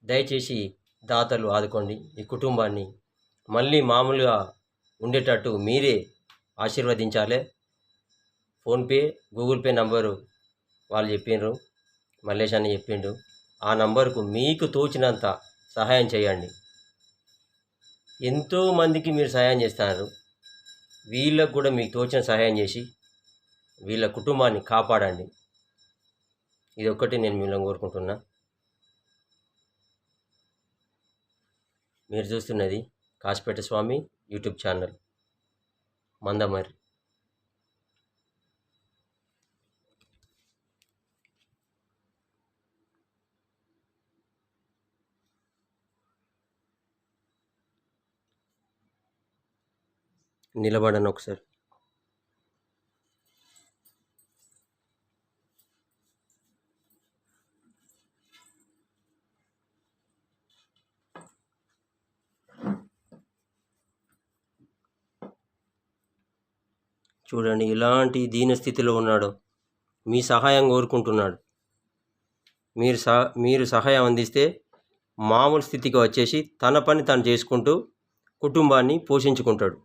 దయచేసి దాతలు ఆదుకోండి. ఈ కుటుంబాన్ని మళ్ళీ మామూలుగా ఉండేటట్టు మీరే ఆశీర్వదించాలి. ఫోన్పే, గూగుల్ పే నంబరు వాళ్ళు చెప్పిండ్రు, మల్లేష్ అని చెప్పిండు. ఆ నంబర్కు మీకు తోచినంత సహాయం చేయండి. ఎంతోమందికి మీరు సహాయం చేస్తున్నారు. వీళ్ళకు కూడా మీకు తోచిన సహాయం చేసి వీళ్ళ కుటుంబాన్ని కాపాడండి. ఇది ఒక్కటి నేను మిమ్మల్ని కోరుకుంటున్నా. మీరు చూస్తున్నది కాశీపేట స్వామి యూట్యూబ్ ఛానల్ మందమరి. నిలబడను ఒకసారి. చూడండి ఇలాంటి దీనస్థితిలో ఉన్నాడు. మీ సహాయం కోరుకుంటున్నాడు. మీరు సహాయం అందిస్తే మామూలు స్థితికి వచ్చేసి తన పని తను చేసుకుంటూ కుటుంబాన్ని పోషించుకుంటాడు.